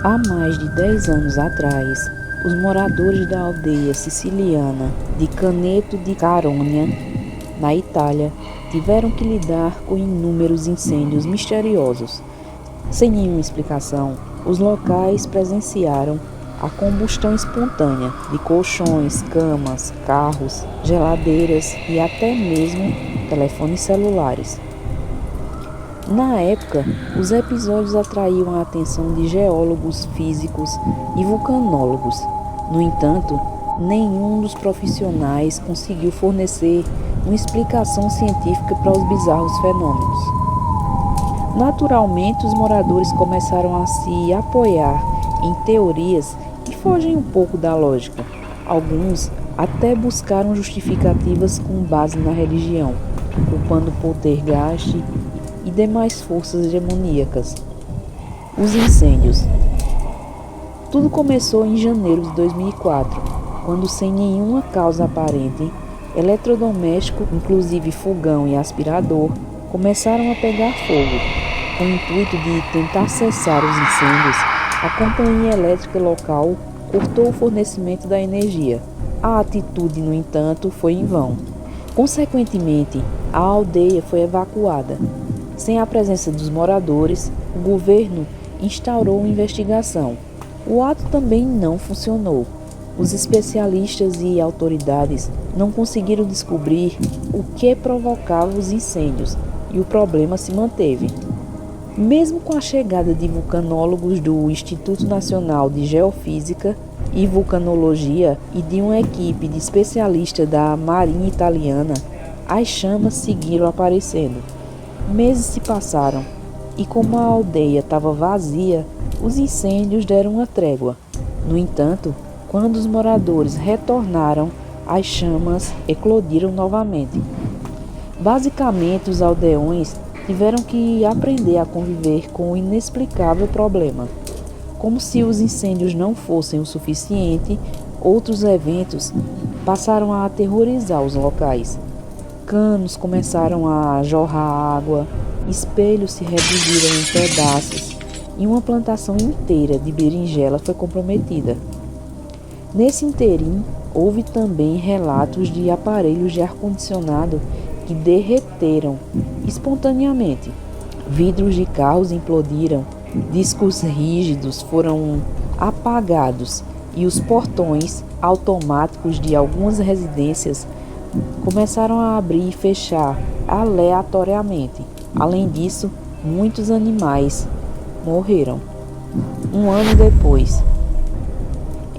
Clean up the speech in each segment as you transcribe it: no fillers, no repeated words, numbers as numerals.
Há mais de 10 anos atrás, os moradores da aldeia siciliana de Caneto di Caronia, na Itália, tiveram que lidar com inúmeros incêndios misteriosos. Sem nenhuma explicação, os locais presenciaram a combustão espontânea de colchões, camas, carros, geladeiras e até mesmo telefones celulares. Na época, os episódios atraíam a atenção de geólogos, físicos e vulcanólogos. No entanto, nenhum dos profissionais conseguiu fornecer uma explicação científica para os bizarros fenômenos. Naturalmente, os moradores começaram a se apoiar em teorias que fogem um pouco da lógica. Alguns até buscaram justificativas com base na religião, culpando poltergeist e demais forças demoníacas. Os incêndios. Tudo começou em janeiro de 2004, quando, sem nenhuma causa aparente, eletrodomésticos, inclusive fogão e aspirador, começaram a pegar fogo. Com o intuito de tentar cessar os incêndios, a companhia elétrica local cortou o fornecimento da energia. A atitude, no entanto, foi em vão. Consequentemente, a aldeia foi evacuada. Sem a presença dos moradores, o governo instaurou uma investigação. O ato também não funcionou. Os especialistas e autoridades não conseguiram descobrir o que provocava os incêndios e o problema se manteve. Mesmo com a chegada de vulcanólogos do Instituto Nacional de Geofísica e Vulcanologia e de uma equipe de especialistas da Marinha Italiana, as chamas seguiram aparecendo. Meses se passaram e, como a aldeia estava vazia, os incêndios deram uma trégua. No entanto, quando os moradores retornaram, as chamas eclodiram novamente. Basicamente, os aldeões tiveram que aprender a conviver com o inexplicável problema. Como se os incêndios não fossem o suficiente, outros eventos passaram a aterrorizar os locais. Canos começaram a jorrar água, espelhos se reduziram em pedaços e uma plantação inteira de berinjela foi comprometida. Nesse interim, houve também relatos de aparelhos de ar-condicionado que derreteram espontaneamente. Vidros de carros implodiram, discos rígidos foram apagados e os portões automáticos de algumas residências começaram a abrir e fechar aleatoriamente. Além disso, muitos animais morreram. Um ano depois,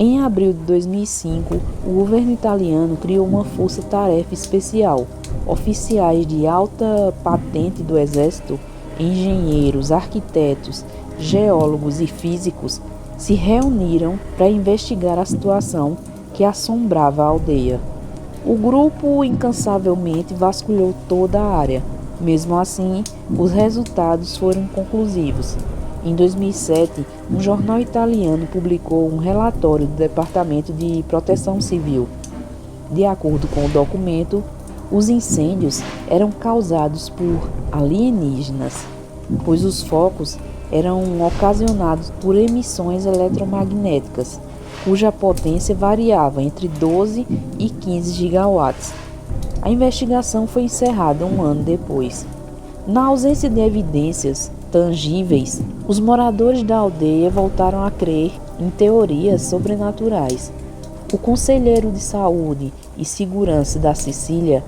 em abril de 2005, o governo italiano criou uma força-tarefa especial. Oficiais de alta patente do exército, engenheiros, arquitetos, geólogos e físicos se reuniram para investigar a situação que assombrava a aldeia. O grupo incansavelmente vasculhou toda a área. Mesmo assim, os resultados foram conclusivos. Em 2007, um jornal italiano publicou um relatório do Departamento de Proteção Civil. De acordo com o documento, os incêndios eram causados por alienígenas, pois os focos eram ocasionados por emissões eletromagnéticas, cuja potência variava entre 12 e 15 gigawatts. A investigação foi encerrada um ano depois. Na ausência de evidências tangíveis, os moradores da aldeia voltaram a crer em teorias sobrenaturais. O conselheiro de saúde e segurança da Sicília,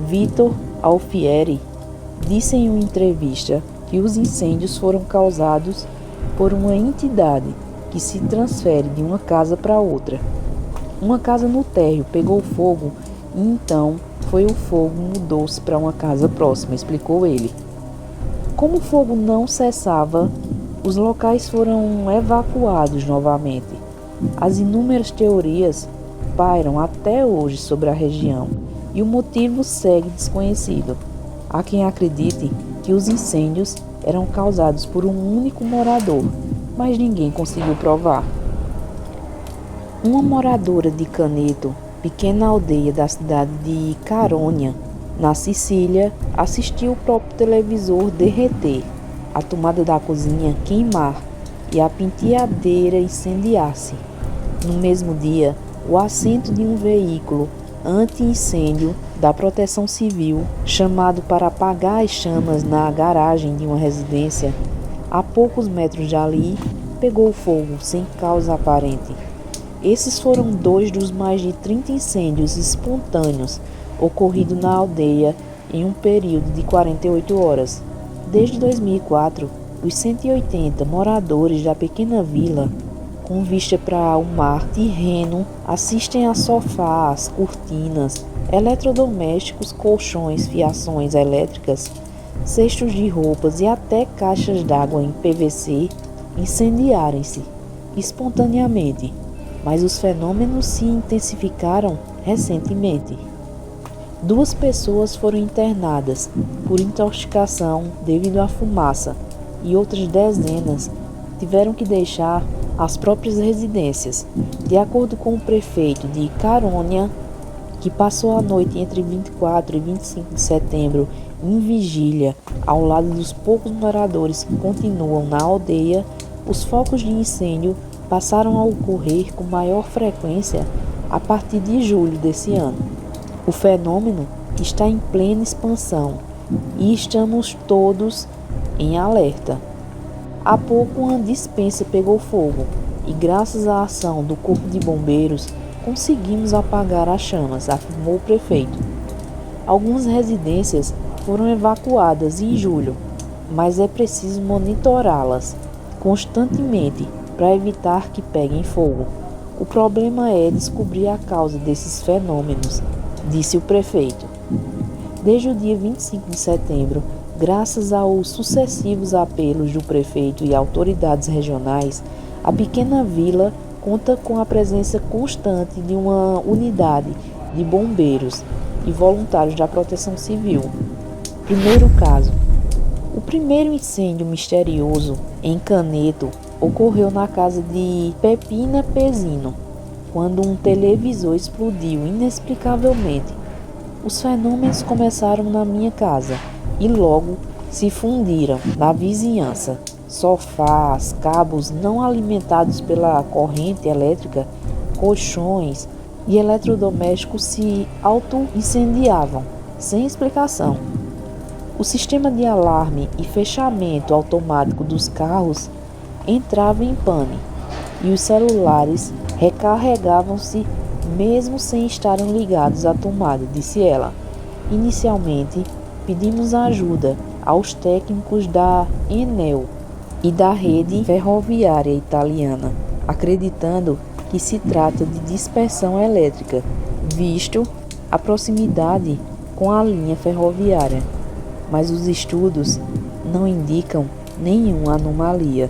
Vitor Alfieri, disse em uma entrevista que os incêndios foram causados por uma entidade que se transfere de uma casa para outra. Uma casa no térreo pegou fogo e então o fogo mudou-se para uma casa próxima, explicou ele. Como o fogo não cessava, os locais foram evacuados novamente. As inúmeras teorias pairam até hoje sobre a região e o motivo segue desconhecido. Há quem acredite que os incêndios eram causados por um único morador, mas ninguém conseguiu provar. Uma moradora de Caneto, pequena aldeia da cidade de Caronia, na Sicília, assistiu o próprio televisor derreter, a tomada da cozinha queimar e a penteadeira incendiar-se. No mesmo dia, o assento de um veículo anti-incêndio da Proteção Civil, chamado para apagar as chamas na garagem de uma residência, a poucos metros dali, pegou fogo sem causa aparente. Esses foram 2 dos mais de 30 incêndios espontâneos ocorridos na aldeia em um período de 48 horas. Desde 2004, os 180 moradores da pequena vila, com vista para o mar Tirreno, assistem a sofás, cortinas, eletrodomésticos, colchões, fiações elétricas, cestos de roupas e até caixas d'água em PVC incendiarem-se espontaneamente, mas os fenômenos se intensificaram recentemente. 2 pessoas foram internadas por intoxicação devido à fumaça e outras dezenas tiveram que deixar as próprias residências. De acordo com o prefeito de Carônia, que passou a noite entre 24 e 25 de setembro em vigília ao lado dos poucos moradores que continuam na aldeia, os focos de incêndio passaram a ocorrer com maior frequência a partir de julho desse ano. O fenômeno está em plena expansão e estamos todos em alerta. Há pouco uma despensa pegou fogo e, graças à ação do Corpo de Bombeiros, conseguimos apagar as chamas, afirmou o prefeito. Algumas residências foram evacuadas em julho, mas é preciso monitorá-las constantemente para evitar que peguem fogo. O problema é descobrir a causa desses fenômenos, disse o prefeito. Desde o dia 25 de setembro, graças aos sucessivos apelos do prefeito e autoridades regionais, a pequena vila conta com a presença constante de uma unidade de bombeiros e voluntários da Proteção Civil. Primeiro caso. O primeiro incêndio misterioso em Caneto ocorreu na casa de Pepina Pezino, quando um televisor explodiu inexplicavelmente. Os fenômenos começaram na minha casa e logo se fundiram na vizinhança. Sofás, cabos não alimentados pela corrente elétrica, colchões e eletrodomésticos se auto-incendiavam, sem explicação. O sistema de alarme e fechamento automático dos carros entrava em pane e os celulares recarregavam-se mesmo sem estarem ligados à tomada, disse ela. Inicialmente, pedimos ajuda aos técnicos da Enel e da rede ferroviária italiana, acreditando que se trata de dispersão elétrica, visto a proximidade com a linha ferroviária, mas os estudos não indicam nenhuma anomalia.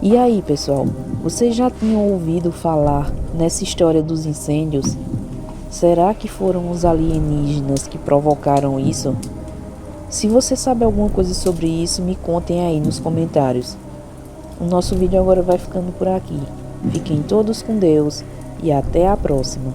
E aí, pessoal, vocês já tinham ouvido falar nessa história dos incêndios? Será que foram os alienígenas que provocaram isso? Se você sabe alguma coisa sobre isso, me contem aí nos comentários. O nosso vídeo agora vai ficando por aqui. Fiquem todos com Deus e até a próxima.